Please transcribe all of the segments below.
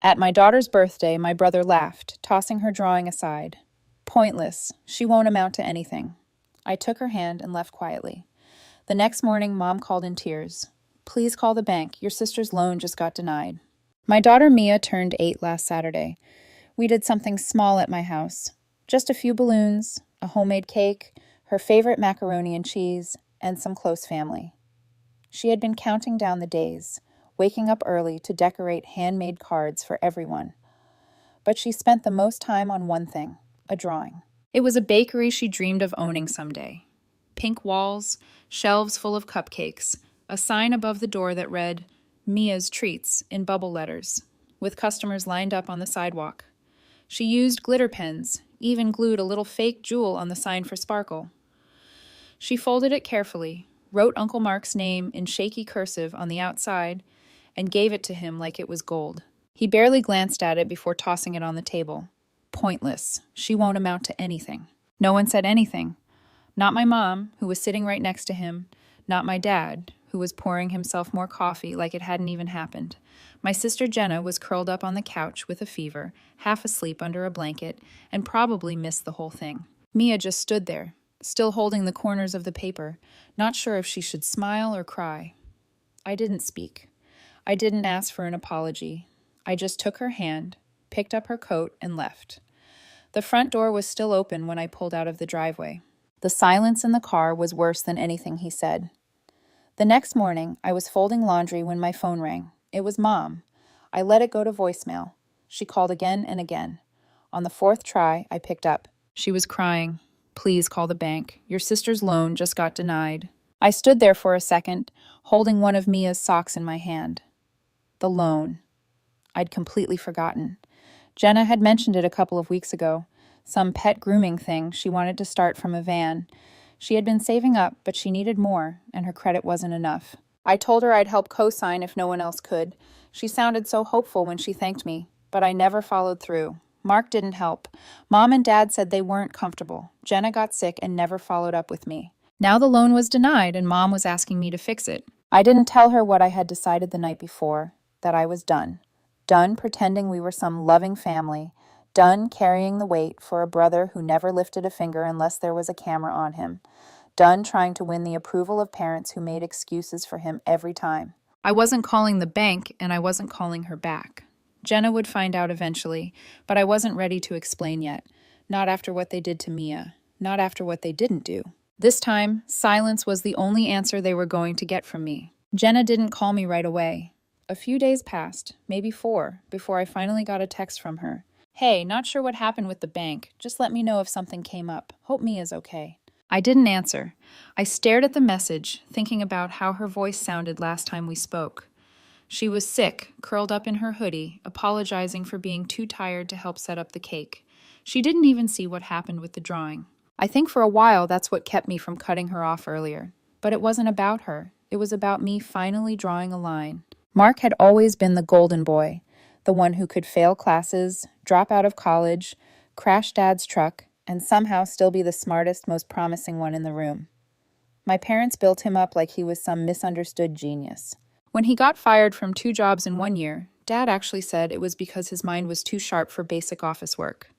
At my daughter's birthday, my brother laughed, tossing her drawing aside. Pointless. She won't amount to anything. I took her hand and left quietly. The next morning, Mom called in tears. Please call the bank. Your sister's loan just got denied. My daughter Mia turned 8 last Saturday. We did something small at my house. Just a few balloons, a homemade cake, her favorite macaroni and cheese, and some close family. She had been counting down the days, waking up early to decorate handmade cards for everyone. But she spent the most time on one thing, a drawing. It was a bakery she dreamed of owning someday. Pink walls, shelves full of cupcakes, a sign above the door that read, Mia's Treats in bubble letters, with customers lined up on the sidewalk. She used glitter pens, even glued a little fake jewel on the sign for sparkle. She folded it carefully, wrote Uncle Mark's name in shaky cursive on the outside, and gave it to him like it was gold. He barely glanced at it before tossing it on the table. Pointless. She won't amount to anything. No one said anything. Not my mom, who was sitting right next to him. Not my dad, who was pouring himself more coffee like it hadn't even happened. My sister Jenna was curled up on the couch with a fever, half asleep under a blanket, and probably missed the whole thing. Mia just stood there, still holding the corners of the paper, not sure if she should smile or cry. I didn't speak. I didn't ask for an apology. I just took her hand, picked up her coat, and left. The front door was still open when I pulled out of the driveway. The silence in the car was worse than anything he said. The next morning, I was folding laundry when my phone rang. It was Mom. I let it go to voicemail. She called again and again. On the fourth try, I picked up. She was crying. Please call the bank. Your sister's loan just got denied. I stood there for a second, holding one of Mia's socks in my hand. The loan. I'd completely forgotten. Jenna had mentioned it a couple of weeks ago. Some pet grooming thing she wanted to start from a van. She had been saving up, but she needed more, and her credit wasn't enough. I told her I'd help co-sign if no one else could. She sounded so hopeful when she thanked me, but I never followed through. Mark didn't help. Mom and Dad said they weren't comfortable. Jenna got sick and never followed up with me. Now the loan was denied, and Mom was asking me to fix it. I didn't tell her what I had decided the night before, that I was done. Done pretending we were some loving family. Done carrying the weight for a brother who never lifted a finger unless there was a camera on him. Done trying to win the approval of parents who made excuses for him every time. I wasn't calling the bank, and I wasn't calling her back. Jenna would find out eventually, but I wasn't ready to explain yet. Not after what they did to Mia. Not after what they didn't do. This time, silence was the only answer they were going to get from me. Jenna didn't call me right away. A few days passed, maybe 4, before I finally got a text from her. Hey, not sure what happened with the bank. Just let me know if something came up. Hope Mia's okay. I didn't answer. I stared at the message, thinking about how her voice sounded last time we spoke. She was sick, curled up in her hoodie, apologizing for being too tired to help set up the cake. She didn't even see what happened with the drawing. I think for a while that's what kept me from cutting her off earlier. But it wasn't about her. It was about me finally drawing a line. Mark had always been the golden boy, the one who could fail classes, drop out of college, crash Dad's truck, and somehow still be the smartest, most promising one in the room. My parents built him up like he was some misunderstood genius. When he got fired from 2 jobs in 1 year, Dad actually said it was because his mind was too sharp for basic office work.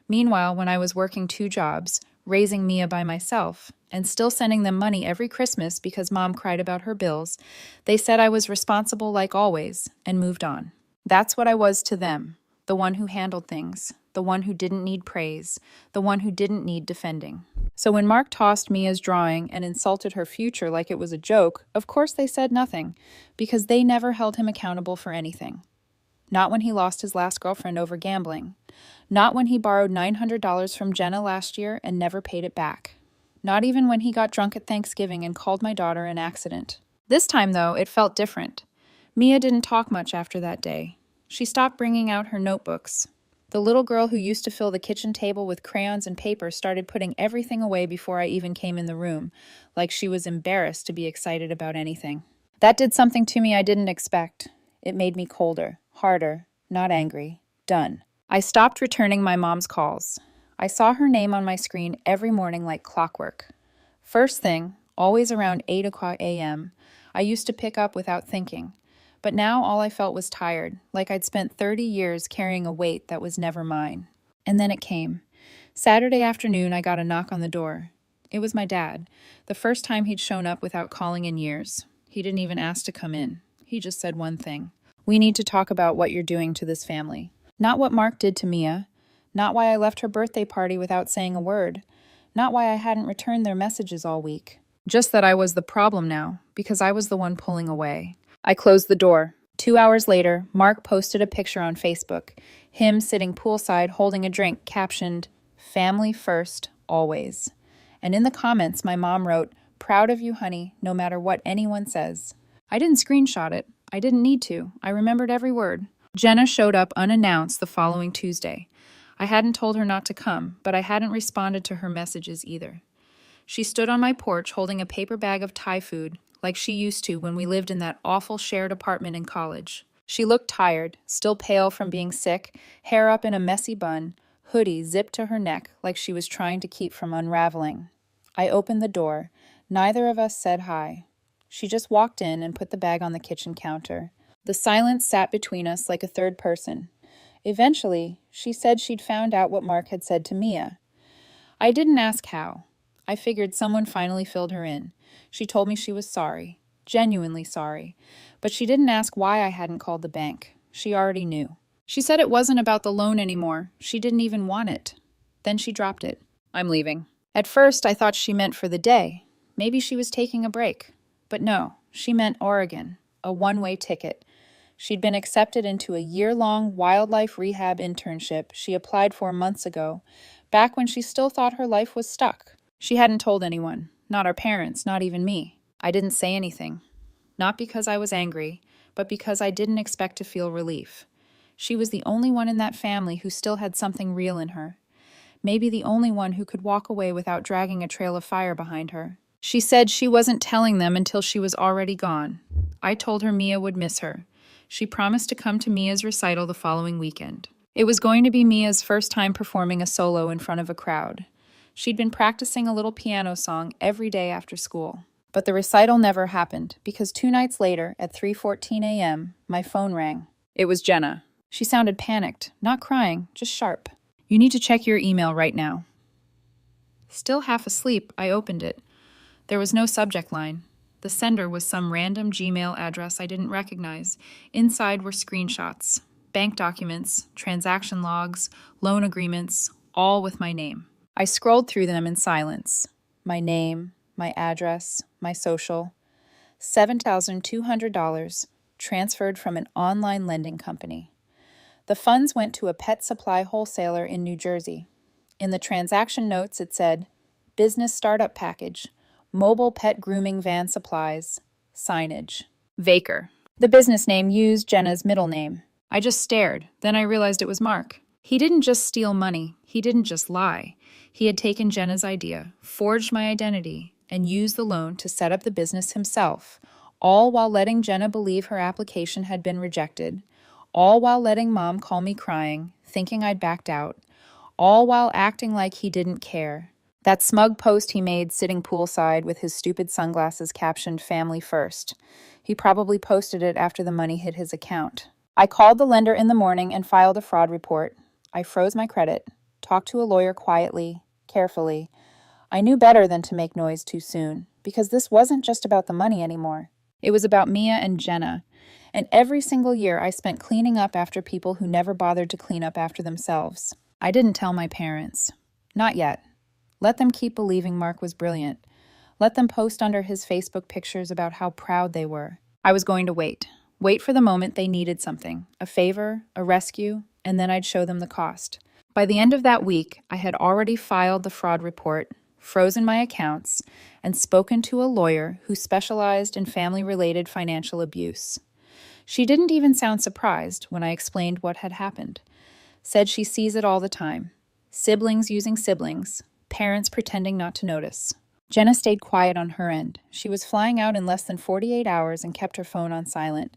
Meanwhile, when I was working 2 jobs, raising Mia by myself, and still sending them money every Christmas because Mom cried about her bills, they said I was responsible like always, and moved on. That's what I was to them, the one who handled things, the one who didn't need praise, the one who didn't need defending. So when Mark tossed Mia's drawing and insulted her future like it was a joke, of course they said nothing, because they never held him accountable for anything. Not when he lost his last girlfriend over gambling. Not when he borrowed $900 from Jenna last year and never paid it back. Not even when he got drunk at Thanksgiving and called my daughter an accident. This time, though, it felt different. Mia didn't talk much after that day. She stopped bringing out her notebooks. The little girl who used to fill the kitchen table with crayons and paper started putting everything away before I even came in the room, like she was embarrassed to be excited about anything. That did something to me I didn't expect. It made me colder, harder, not angry, done. I stopped returning my mom's calls. I saw her name on my screen every morning like clockwork. First thing, always around 8 o'clock a.m., I used to pick up without thinking. But now all I felt was tired, like I'd spent 30 years carrying a weight that was never mine. And then it came. Saturday afternoon, I got a knock on the door. It was my dad, the first time he'd shown up without calling in years. He didn't even ask to come in. He just said one thing. We need to talk about what you're doing to this family. Not what Mark did to Mia. Not why I left her birthday party without saying a word. Not why I hadn't returned their messages all week. Just that I was the problem now, because I was the one pulling away. I closed the door. 2 hours later, Mark posted a picture on Facebook. Him sitting poolside holding a drink, captioned, "Family first, always." And in the comments, my mom wrote, "Proud of you, honey, no matter what anyone says." I didn't screenshot it. I didn't need to. I remembered every word. Jenna showed up unannounced the following Tuesday. I hadn't told her not to come, but I hadn't responded to her messages either. She stood on my porch holding a paper bag of Thai food, like she used to when we lived in that awful shared apartment in college. She looked tired, still pale from being sick, hair up in a messy bun, hoodie zipped to her neck like she was trying to keep from unraveling. I opened the door. Neither of us said hi. She just walked in and put the bag on the kitchen counter. The silence sat between us like a third person. Eventually, she said she'd found out what Mark had said to Mia. I didn't ask how. I figured someone finally filled her in. She told me she was sorry, genuinely sorry, but she didn't ask why I hadn't called the bank. She already knew. She said it wasn't about the loan anymore. She didn't even want it. Then she dropped it. I'm leaving. At first, I thought she meant for the day. Maybe she was taking a break. But no, she meant Oregon, a one-way ticket. She'd been accepted into a year-long wildlife rehab internship she applied for months ago, back when she still thought her life was stuck. She hadn't told anyone, not our parents, not even me. I didn't say anything. Not because I was angry, but because I didn't expect to feel relief. She was the only one in that family who still had something real in her. Maybe the only one who could walk away without dragging a trail of fire behind her. She said she wasn't telling them until she was already gone. I told her Mia would miss her. She promised to come to Mia's recital the following weekend. It was going to be Mia's first time performing a solo in front of a crowd. She'd been practicing a little piano song every day after school. But the recital never happened, because 2 nights later, at 3:14 a.m., my phone rang. It was Jenna. She sounded panicked, not crying, just sharp. "You need to check your email right now." Still half asleep, I opened it. There was no subject line. The sender was some random Gmail address I didn't recognize. Inside were screenshots, bank documents, transaction logs, loan agreements, all with my name. I scrolled through them in silence. My name, my address, my social. $7,200 transferred from an online lending company. The funds went to a pet supply wholesaler in New Jersey. In the transaction notes, it said, "Business startup package. Mobile pet grooming van supplies. Signage. Vaker." The business name used Jenna's middle name. I just stared. Then I realized it was Mark. He didn't just steal money. He didn't just lie. He had taken Jenna's idea, forged my identity, and used the loan to set up the business himself, all while letting Jenna believe her application had been rejected, all while letting Mom call me crying, thinking I'd backed out, all while acting like he didn't care. That smug post he made sitting poolside with his stupid sunglasses captioned "Family First." He probably posted it after the money hit his account. I called the lender in the morning and filed a fraud report. I froze my credit, talked to a lawyer quietly, carefully. I knew better than to make noise too soon, because this wasn't just about the money anymore. It was about Mia and Jenna. And every single year I spent cleaning up after people who never bothered to clean up after themselves. I didn't tell my parents. Not yet. Let them keep believing Mark was brilliant. Let them post under his Facebook pictures about how proud they were. I was going to wait. Wait for the moment they needed something, a favor, a rescue, and then I'd show them the cost. By the end of that week, I had already filed the fraud report, frozen my accounts, and spoken to a lawyer who specialized in family-related financial abuse. She didn't even sound surprised when I explained what had happened. Said she sees it all the time. Siblings using siblings, parents pretending not to notice. Jenna stayed quiet on her end. She was flying out in less than 48 hours and kept her phone on silent.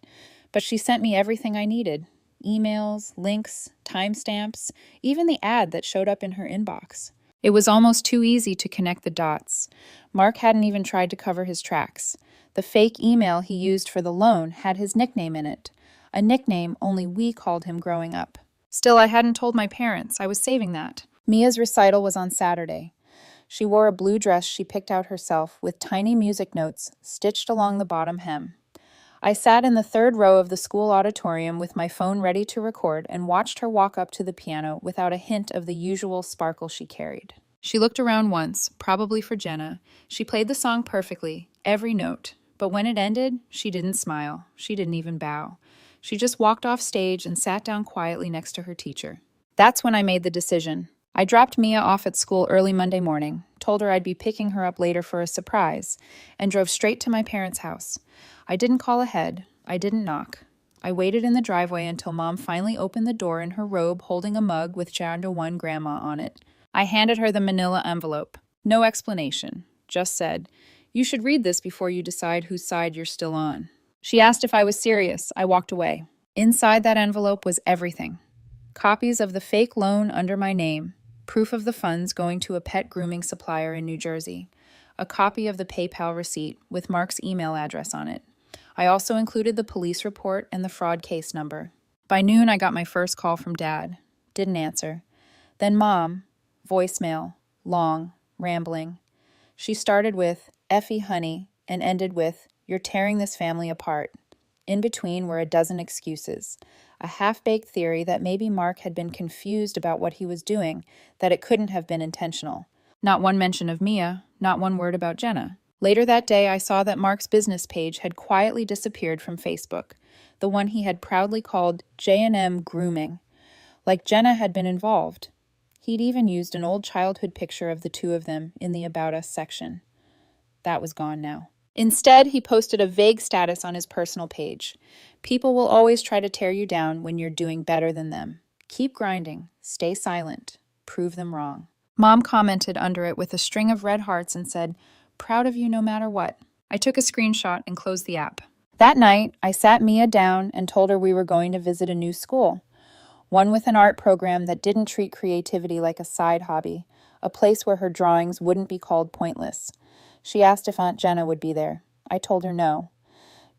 But she sent me everything I needed. Emails, links, timestamps, even the ad that showed up in her inbox. It was almost too easy to connect the dots. Mark hadn't even tried to cover his tracks. The fake email he used for the loan had his nickname in it, a nickname only we called him growing up. Still, I hadn't told my parents. I was saving that. Mia's recital was on Saturday. She wore a blue dress she picked out herself with tiny music notes stitched along the bottom hem. I sat in the third row of the school auditorium with my phone ready to record and watched her walk up to the piano without a hint of the usual sparkle she carried. She looked around once, probably for Jenna. She played the song perfectly, every note. But when it ended, she didn't smile. She didn't even bow. She just walked off stage and sat down quietly next to her teacher. That's when I made the decision. I dropped Mia off at school early Monday morning, told her I'd be picking her up later for a surprise, and drove straight to my parents' house. I didn't call ahead. I didn't knock. I waited in the driveway until Mom finally opened the door in her robe holding a mug with Chanda 1 Grandma on it. I handed her the manila envelope. No explanation. Just said, "You should read this before you decide whose side you're still on." She asked if I was serious. I walked away. Inside that envelope was everything. Copies of the fake loan under my name, proof of the funds going to a pet grooming supplier in New Jersey, a copy of the PayPal receipt with Mark's email address on it. I also included the police report and the fraud case number. By noon, I got my first call from Dad. Didn't answer. Then Mom, voicemail, long, rambling. She started with, "Effie, honey," and ended with, "You're tearing this family apart." In between were a dozen excuses. A half-baked theory that maybe Mark had been confused about what he was doing, that it couldn't have been intentional. Not one mention of Mia, not one word about Jenna. Later that day, I saw that Mark's business page had quietly disappeared from Facebook, the one he had proudly called J&M Grooming, like Jenna had been involved. He'd even used an old childhood picture of the two of them in the About Us section. That was gone now. Instead, he posted a vague status on his personal page. "People will always try to tear you down when you're doing better than them. Keep grinding. Stay silent. Prove them wrong." Mom commented under it with a string of red hearts and said, "Proud of you no matter what." I took a screenshot and closed the app. That night, I sat Mia down and told her we were going to visit a new school. One with an art program that didn't treat creativity like a side hobby, a place where her drawings wouldn't be called pointless. She asked if Aunt Jenna would be there. I told her no.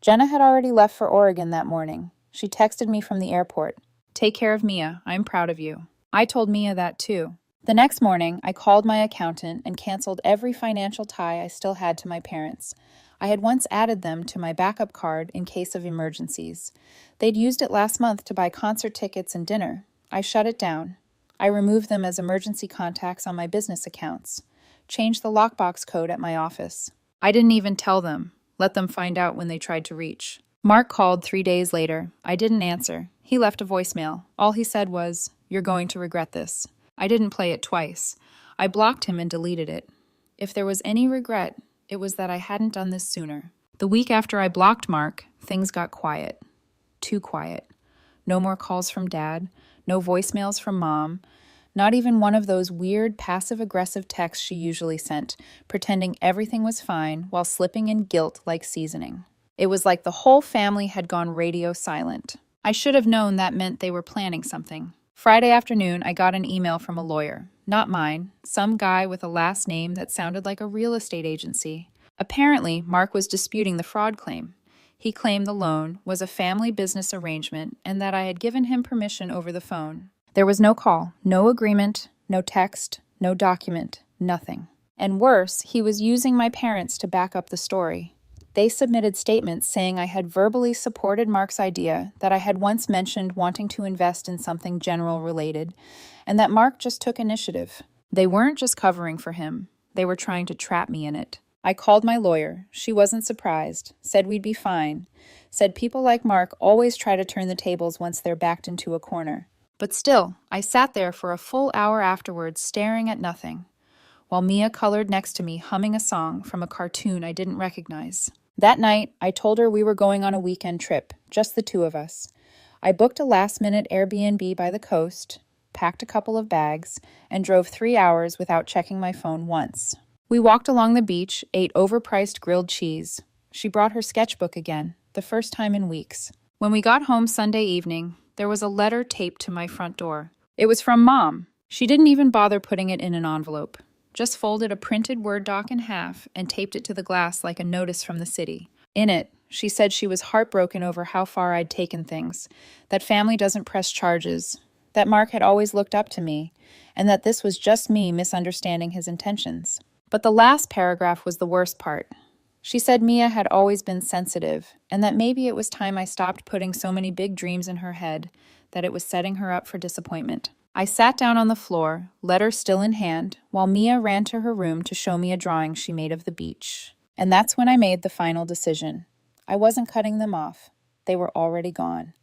Jenna had already left for Oregon that morning. She texted me from the airport. "Take care of Mia. I'm proud of you." I told Mia that too. The next morning, I called my accountant and canceled every financial tie I still had to my parents. I had once added them to my backup card in case of emergencies. They'd used it last month to buy concert tickets and dinner. I shut it down. I removed them as emergency contacts on my business accounts. Changed the lockbox code at my office. I didn't even tell them. Let them find out when they tried to reach. Mark called 3 days later. I didn't answer. He left a voicemail. All he said was, "You're going to regret this." I didn't play it twice. I blocked him and deleted it. If there was any regret, it was that I hadn't done this sooner. The week after I blocked Mark, things got quiet. Too quiet. No more calls from Dad. No voicemails from Mom. Not even one of those weird passive-aggressive texts she usually sent, pretending everything was fine while slipping in guilt like seasoning. It was like the whole family had gone radio silent. I should have known that meant they were planning something. Friday afternoon, I got an email from a lawyer. Not mine. Some guy with a last name that sounded like a real estate agency. Apparently, Mark was disputing the fraud claim. He claimed the loan was a family business arrangement and that I had given him permission over the phone. There was no call, no agreement, no text, no document, nothing. And worse, he was using my parents to back up the story. They submitted statements saying I had verbally supported Mark's idea, that I had once mentioned wanting to invest in something general related, and that Mark just took initiative. They weren't just covering for him. They were trying to trap me in it. I called my lawyer. She wasn't surprised, said we'd be fine, said people like Mark always try to turn the tables once they're backed into a corner. But still, I sat there for a full hour afterwards staring at nothing, while Mia colored next to me humming a song from a cartoon I didn't recognize. That night, I told her we were going on a weekend trip, just the two of us. I booked a last-minute Airbnb by the coast, packed a couple of bags, and drove 3 hours without checking my phone once. We walked along the beach, ate overpriced grilled cheese. She brought her sketchbook again, the first time in weeks. When we got home Sunday evening, there was a letter taped to my front door. It was from Mom. She didn't even bother putting it in an envelope. Just folded a printed Word doc in half and taped it to the glass like a notice from the city. In it, she said she was heartbroken over how far I'd taken things, that family doesn't press charges, that Mark had always looked up to me, and that this was just me misunderstanding his intentions. But the last paragraph was the worst part. She said Mia had always been sensitive, and that maybe it was time I stopped putting so many big dreams in her head, that it was setting her up for disappointment. I sat down on the floor, letter still in hand, while Mia ran to her room to show me a drawing she made of the beach. And that's when I made the final decision. I wasn't cutting them off. They were already gone.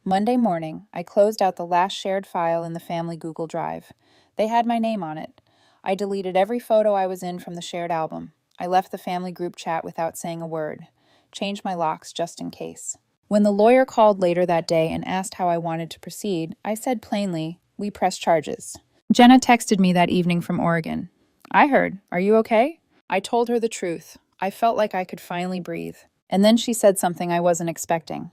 Monday morning, I closed out the last shared file in the family Google Drive. They had my name on it. I deleted every photo I was in from the shared album. I left the family group chat without saying a word. Changed my locks just in case. When the lawyer called later that day and asked how I wanted to proceed, I said plainly, "We press charges." Jenna texted me that evening from Oregon. "I heard. Are you okay?" I told her the truth. I felt like I could finally breathe. And then she said something I wasn't expecting.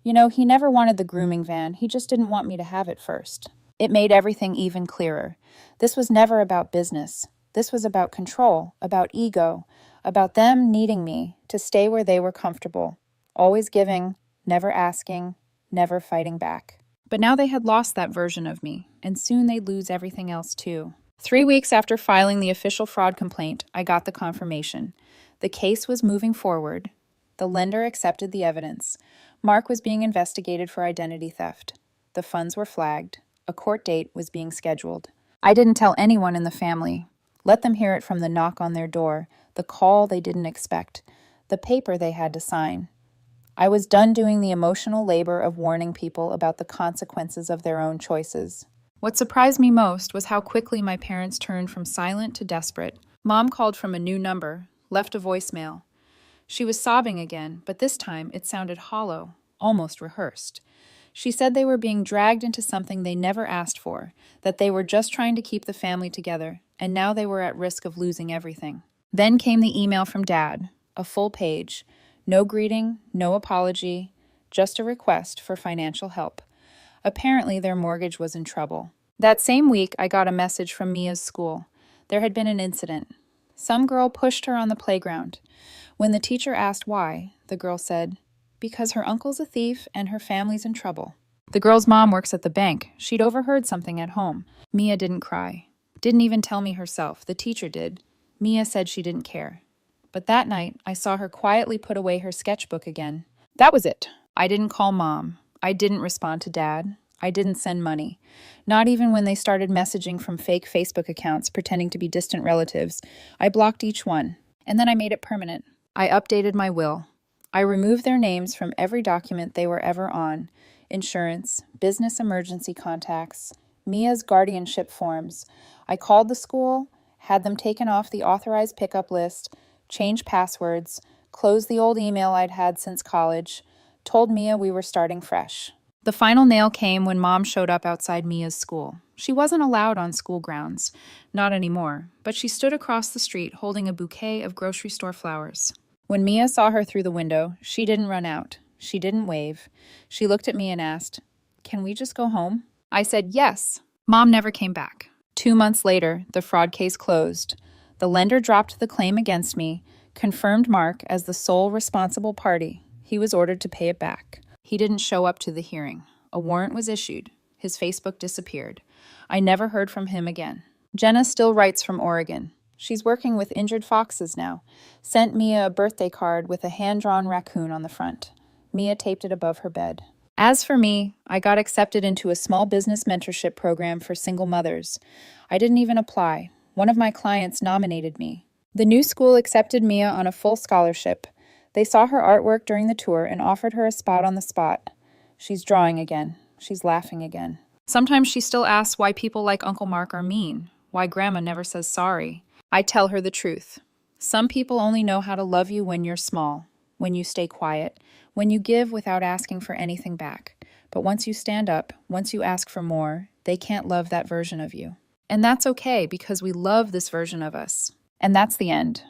"You know, he never wanted the grooming van. He just didn't want me to have it first." It made everything even clearer. This was never about business. This was about control, about ego, about them needing me to stay where they were comfortable, always giving, never asking, never fighting back. But now they had lost that version of me, and soon they'd lose everything else too. 3 weeks after filing the official fraud complaint, I got the confirmation. The case was moving forward. The lender accepted the evidence. Mark was being investigated for identity theft. The funds were flagged. A court date was being scheduled. I didn't tell anyone in the family. Let them hear it from the knock on their door, the call they didn't expect, the paper they had to sign. I was done doing the emotional labor of warning people about the consequences of their own choices. What surprised me most was how quickly my parents turned from silent to desperate. Mom called from a new number, left a voicemail. She was sobbing again, but this time it sounded hollow, almost rehearsed. She said they were being dragged into something they never asked for, that they were just trying to keep the family together, and now they were at risk of losing everything. Then came the email from Dad, a full page. No greeting, no apology, just a request for financial help. Apparently, their mortgage was in trouble. That same week, I got a message from Mia's school. There had been an incident. Some girl pushed her on the playground. When the teacher asked why, the girl said, "Because her uncle's a thief and her family's in trouble." The girl's mom works at the bank. She'd overheard something at home. Mia didn't cry. Didn't even tell me herself. The teacher did. Mia said she didn't care. But that night, I saw her quietly put away her sketchbook again. That was it. I didn't call Mom. I didn't respond to Dad. I didn't send money. Not even when they started messaging from fake Facebook accounts pretending to be distant relatives. I blocked each one. And then I made it permanent. I updated my will. I removed their names from every document they were ever on. Insurance, business emergency contacts, Mia's guardianship forms. I called the school, had them taken off the authorized pickup list, changed passwords, closed the old email I'd had since college, told Mia we were starting fresh. The final nail came when Mom showed up outside Mia's school. She wasn't allowed on school grounds, not anymore, but she stood across the street holding a bouquet of grocery store flowers. When Mia saw her through the window, she didn't run out. She didn't wave. She looked at me and asked, "Can we just go home?" I said yes. Mom never came back. 2 months later, the fraud case closed. The lender dropped the claim against me, confirmed Mark as the sole responsible party. He was ordered to pay it back. He didn't show up to the hearing. A warrant was issued. His Facebook disappeared. I never heard from him again. Jenna still writes from Oregon. She's working with injured foxes now. Sent Mia a birthday card with a hand-drawn raccoon on the front. Mia taped it above her bed. As for me, I got accepted into a small business mentorship program for single mothers. I didn't even apply. One of my clients nominated me. The new school accepted Mia on a full scholarship. They saw her artwork during the tour and offered her a spot on the spot. She's drawing again. She's laughing again. Sometimes she still asks why people like Uncle Mark are mean, why Grandma never says sorry. I tell her the truth. Some people only know how to love you when you're small, when you stay quiet, when you give without asking for anything back. But once you stand up, once you ask for more, they can't love that version of you. And that's okay because we love this version of us. And that's the end.